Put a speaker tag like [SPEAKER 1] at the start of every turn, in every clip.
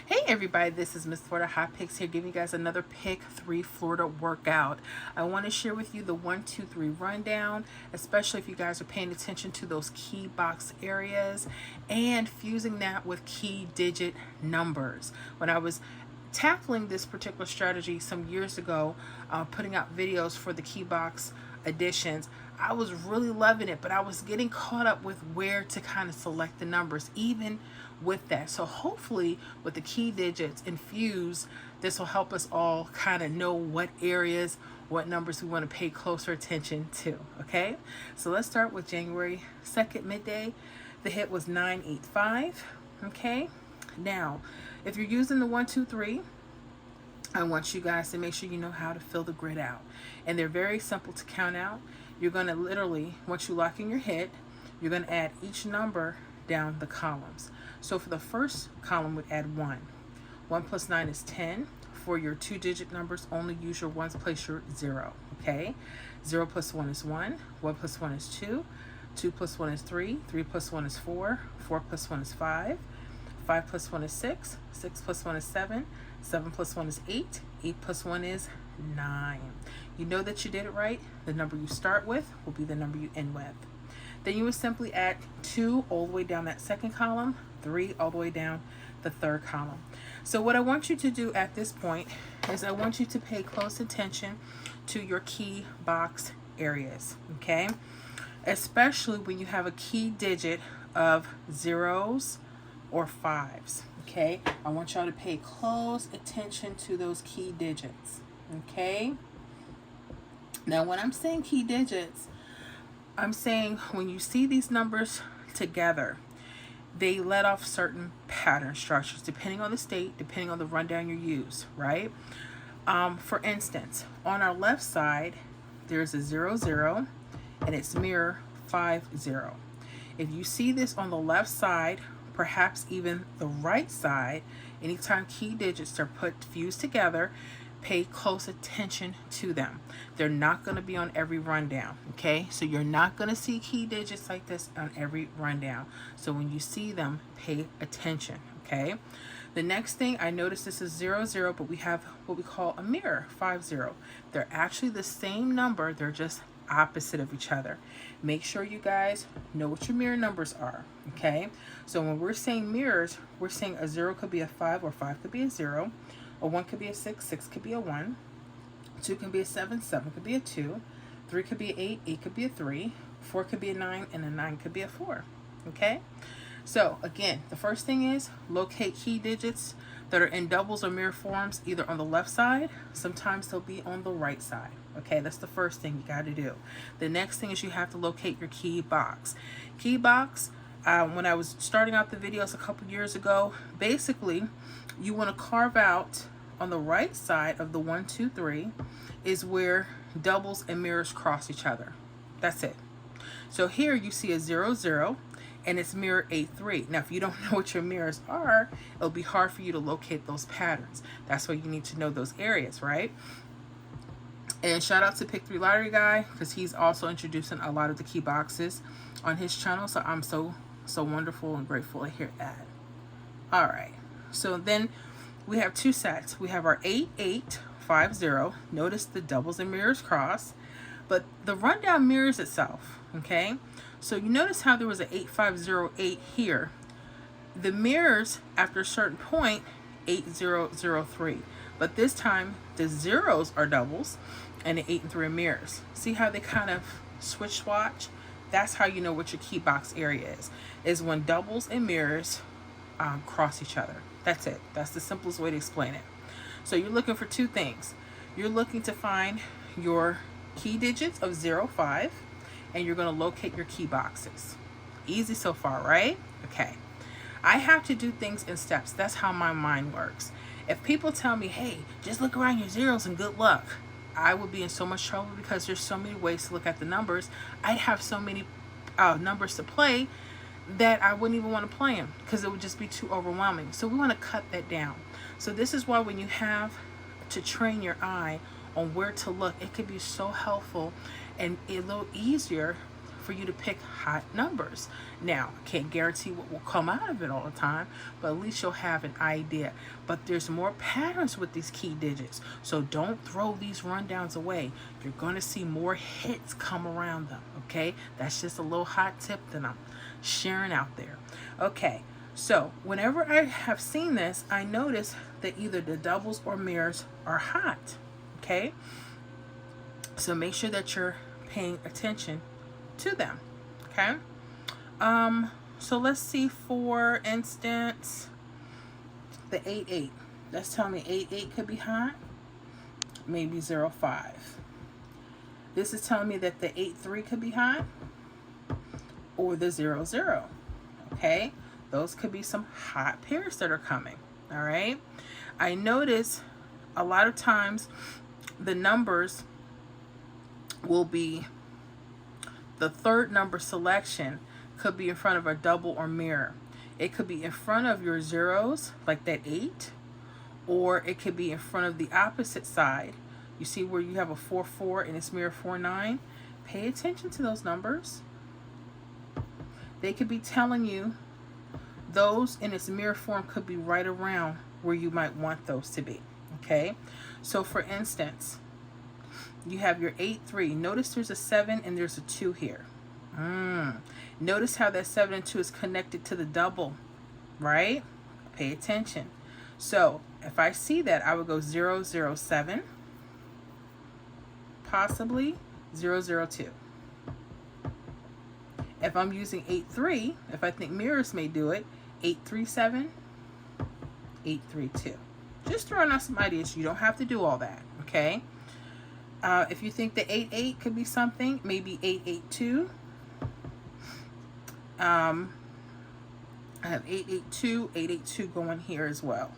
[SPEAKER 1] Hey everybody, this is Miss Florida Hot Picks here, giving you guys another Pick 3 Florida workout. I want to share with you the 1, 2, 3 rundown, especially if you guys are paying attention to those key box areas and fusing that with key digit numbers. When I was tackling this particular strategy some years ago, putting out videos for the key box additions, I was really loving it, but I was getting caught up with where to kind of select the numbers, even with that. So hopefully with the key digits infused, this will help us all kind of know what areas, what numbers we want to pay closer attention to. Okay, so let's start with January 2nd midday. The hit was 985. Okay, now if you're using the 1, 2, 3, I want you guys to make sure you know how to fill the grid out, and they're very simple to count out. You're going to literally, once you lock in your hit, you're going to add each number down the columns. So for the first column, we'd add 1. 1 plus 9 is 10. For your 2-digit numbers, only use your ones, place your 0. Okay? 0 plus 1 is 1. 1 plus 1 is 2. 2 plus 1 is 3. 3 plus 1 is 4. 4 plus 1 is 5. 5 plus 1 is 6. 6 plus 1 is 7. 7 plus 1 is 8. 8 plus 1 is 9. You know that you did it right. The number you start with will be the number you end with. Then you would simply add 2 all the way down that second column, 3 all the way down the third column. So what I want you to do at this point is I want you to pay close attention to your key box areas, okay? Especially when you have a key digit of 0s or 5s, okay? I want y'all to pay close attention to those key digits, okay? Now, when I'm saying key digits, I'm saying when you see these numbers together, they let off certain pattern structures depending on the state, depending on the rundown you use, right? For instance, on our left side, there's a 0, 0, and it's mirror 5, 0. If you see this on the left side, perhaps even the right side, anytime key digits are fused together, pay close attention to them. They're not going to be on every rundown, okay? So you're not going to see key digits like this on every rundown. So when you see them, pay attention, okay? The next thing, I noticed this is 0, 0, but we have what we call a mirror, 5, 0. They're actually the same number, they're just opposite of each other. Make sure you guys know what your mirror numbers are, okay? So when we're saying mirrors, we're saying a 0 could be a 5 or 5 could be a 0. A 1 could be a 6, 6 could be a 1. 2 could be a 7, 7 could be a 2. 3 could be an 8, 8 could be a 3. 4 could be a 9, and a 9 could be a 4. Okay? So, again, the first thing is locate key digits that are in doubles or mirror forms, either on the left side, sometimes they'll be on the right side. Okay, that's the first thing you got to do. The next thing is you have to locate your key box. Key box, when I was starting out the videos a couple years ago, basically, you want to carve out on the right side of the 1, 2, 3 is where doubles and mirrors cross each other. That's it. So here you see a 0, 0, and it's mirror 8, 3. Now, if you don't know what your mirrors are, it'll be hard for you to locate those patterns. That's why you need to know those areas, right? And shout out to Pick 3 Lottery Guy, because he's also introducing a lot of the key boxes on his channel. So I'm so wonderful and grateful to hear that. All right. So then we have 2 sets. We have our 8, 8, 5, 0. Notice the doubles and mirrors cross, but the rundown mirrors itself, okay? So you notice how there was an 8, 5, 0, 8 here. The mirrors, after a certain point, 8, 0, 0, 3. But this time, the zeros are doubles, and the 8 and 3 are mirrors. See how they kind of swatch? That's how you know what your key box area is when doubles and mirrors cross each other. That's it. That's the simplest way to explain it. So you're looking for 2 things. You're looking to find your key digits of 0, 5, and you're going to locate your key boxes. Easy so far, right? Okay. I have to do things in steps. That's how my mind works. If people tell me, hey, just look around your zeros and good luck, I would be in so much trouble because there's so many ways to look at the numbers. I'd have so many numbers to play that I wouldn't even want to play them because it would just be too overwhelming. So we want to cut that down. So this is why when you have to train your eye on where to look, it could be so helpful and a little easier for you to pick hot numbers. Now, I can't guarantee what will come out of it all the time, but at least you'll have an idea. But there's more patterns with these key digits, so don't throw these rundowns away. You're going to see more hits come around them, okay? That's just a little hot tip that I'm sharing out there. Okay, so whenever I have seen this, I notice that either the doubles or mirrors are hot, okay? So make sure that you're paying attention to them, okay? So let's see, for instance, the 8-8. That's telling me 8-8 could be hot, maybe 0-5. This is telling me that the 8-3 could be hot, or the 0-0, okay? Those could be some hot pairs that are coming, all right? I notice a lot of times the numbers will be, the third number selection could be in front of a double or mirror. It could be in front of your zeros, like that 8, or it could be in front of the opposite side. You see where you have a 4-4 and it's mirror 4-9? Pay attention to those numbers. They could be telling you those in its mirror form could be right around where you might want those to be, okay? So for instance, you have your 8-3. Notice there's a 7 and there's a 2 here. Notice how that 7 and 2 is connected to the double, right? Pay attention. So if I see that, I would go 0-0-7, possibly 0-0-2. If I'm using 8-3, if I think mirrors may do it, 8-3-7, 8-3-2. Just throwing out some ideas. You don't have to do all that, okay? If you think the 8-8 could be something, maybe 8-8-2. I have 8-8-2, 8-8-2 going here as well.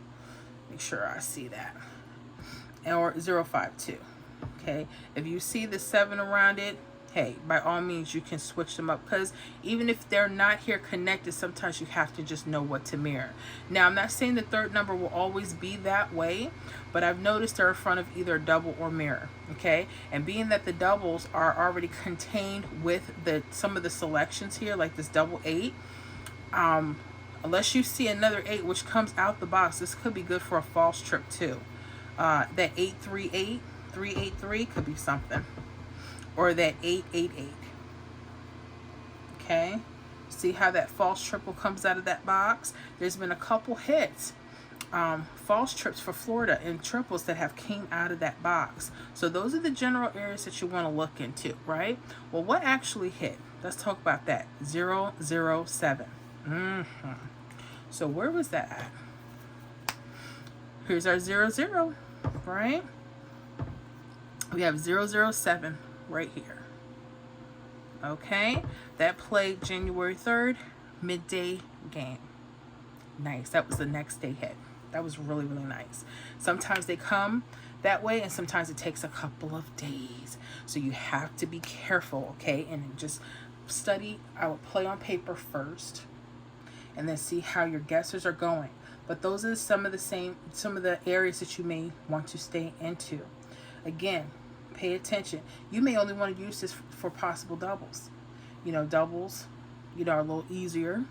[SPEAKER 1] Make sure I see that. Or 0-5-2. Okay. If you see the 7 around it, hey, by all means you can switch them up, because even if they're not here connected, sometimes you have to just know what to mirror. Now, I'm not saying the third number will always be that way, but I've noticed they're in front of either a double or mirror, okay? And being that the doubles are already contained with some of the selections here, like this double 8, unless you see another 8 which comes out the box, this could be good for a false trip too. That 8-3-8, 3-8-3 could be something. Or that 8-8-8. Okay? See how that false triple comes out of that box? There's been a couple hits, false trips for Florida and triples that have came out of that box. So those are the general areas that you want to look into, right? Well, what actually hit? Let's talk about that. 0-0-7. So where was that at? Here's our 0-0, right? We have 0-0-7 right here. Okay, that played January 3rd, midday game. Nice. That was the next day hit. That was really, really nice. Sometimes they come that way, and sometimes it takes a couple of days. So you have to be careful, okay? And just study. I would play on paper first, and then see how your guesses are going. But those are some of the areas that you may want to stay into. Again, pay attention. You may only want to use this for possible doubles. You know, doubles, are a little easier.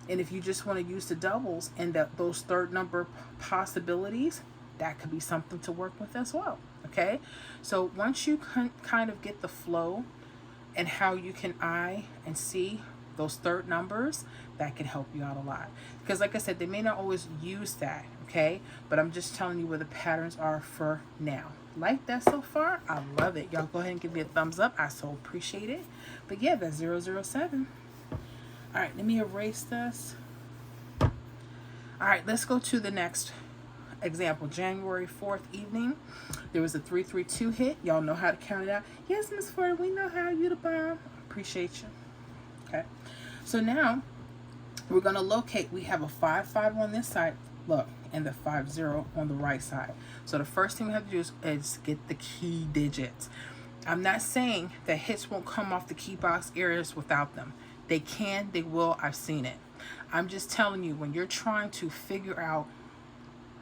[SPEAKER 1] And if you just want to use the doubles and those third number possibilities, that could be something to work with as well. Okay? So once you kind of get the flow and how you can eye and see those third numbers, that can help you out a lot. Because like I said, they may not always use that, okay? But I'm just telling you where the patterns are for now. Like that so far? I love it. Y'all go ahead and give me a thumbs up. I so appreciate it. But yeah, that's 007. All right, let me erase this. All right, let's go to the next example. January 4th evening, there was a 332 hit. Y'all know how to count it out. Yes, Miss Ford, we know how. You the bomb. Appreciate you. Okay, so now we're going to locate. We have a 5-5 on this side. Look, and the 5-0 on the right side. So the first thing we have to do is get the key digits. I'm not saying that hits won't come off the key box areas without them. They can, they will. I've seen it. I'm just telling you, when you're trying to figure out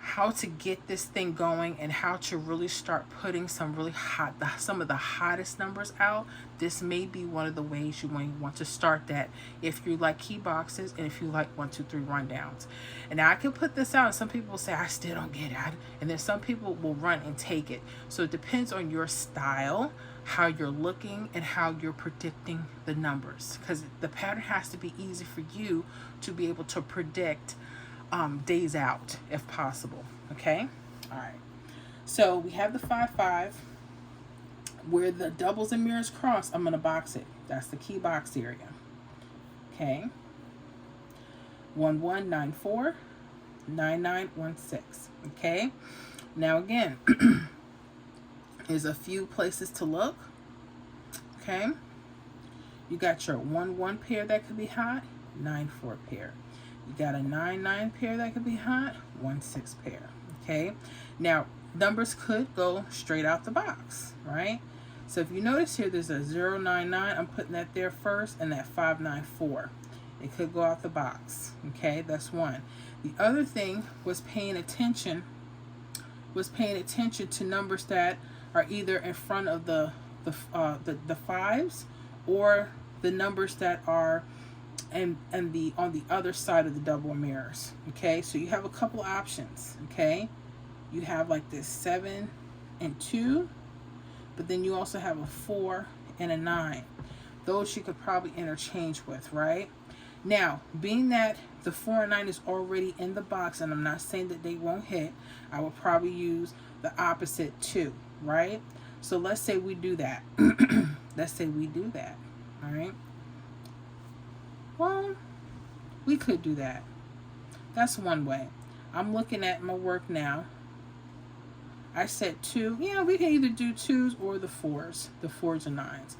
[SPEAKER 1] how to get this thing going and how to really start putting some of the hottest numbers out, this may be one of the ways you want to start that if you like key boxes and if you like 1, 2, 3 rundowns. And now I can put this out and some people will say, I still don't get it. And then some people will run and take it. So it depends on your style, how you're looking, and how you're predicting the numbers, because the pattern has to be easy for you to be able to predict days out if possible. Okay, all right, so we have the 5, 5 where the doubles and mirrors cross. I'm going to box it. That's the key box area. Okay, 1, 1, 9, 4, 9, 9, 1, 6. Okay, now again, there's a few places to look. Okay, you got your 1, 1 pair that could be hot, 9, 4 pair. You got a 9, 9 pair that could be hot, 1, 6 pair. Okay, now numbers could go straight out the box, right? So if you notice here, there's a 0, 9, 9. I'm putting that there first, and that 5, 9, 4. It could go out the box. Okay, that's one. The other thing was paying attention to numbers that are either in front of the fives, or the numbers that are on the other side of the double mirrors. Okay, so you have a couple options. Okay, you have like this 7 and 2, but then you also have a 4 and a 9. Those you could probably interchange with, right? Now, being that the 4 and 9 is already in the box, and I'm not saying that they won't hit, I will probably use the opposite 2, right? So let's say we do that. Let's say we do that, all right? Well, we could do that. That's one way. I'm looking at my work now. I said 2. Yeah, we can either do 2s or the 4s and 9s.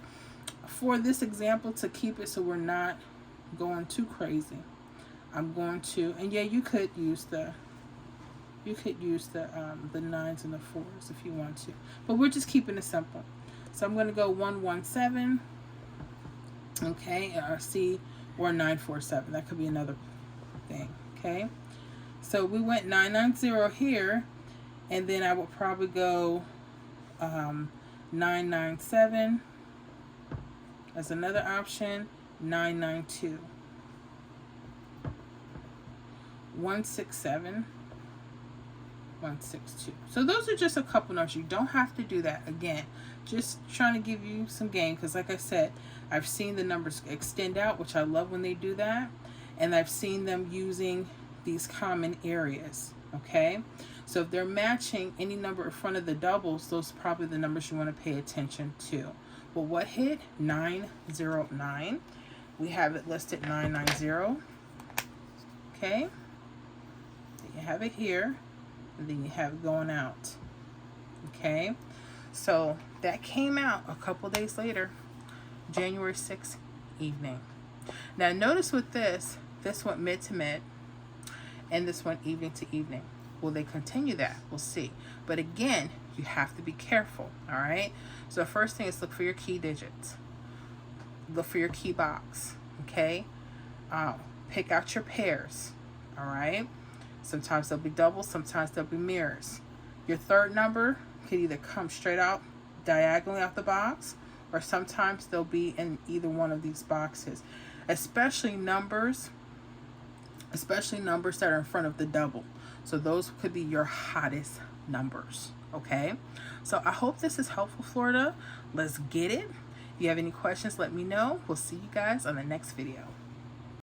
[SPEAKER 1] For this example, to keep it so we're not going too crazy, I'm going to, and yeah, you could use the 9s and the 4s if you want to, but we're just keeping it simple. So I'm going to go 1, 1, 7. Okay, or C, or 9, 4, 7. That could be another thing. Okay, so we went 9, 9, 0 here, and then I will probably go 9, 9, 7 as another option. 9, 9, 2. 1, 6, 7. 1, 6, 2. So those are just a couple numbers. You don't have to do that. Again, just trying to give you some game, because like I said, I've seen the numbers extend out, which I love when they do that, and I've seen them using these common areas. Okay, so if they're matching any number in front of the doubles, those are probably the numbers you want to pay attention to. Well, what hit? 909. We have it listed 990. Okay, you have it here, and then you have it going out. Okay, so that came out a couple days later, January 6th evening. Now notice with this went mid to mid, and this went evening to evening. Will they continue that? We'll see. But again, you have to be careful. All right, so the first thing is look for your key digits, look for your key box. Okay, pick out your pairs. All right, sometimes they'll be doubles, sometimes they'll be mirrors. Your third number could either come straight out diagonally out the box, or sometimes they'll be in either one of these boxes, especially numbers that are in front of the double. So those could be your hottest numbers. Okay, so I hope this is helpful, Florida. Let's get it. If you have any questions, let me know. We'll see you guys on the next video.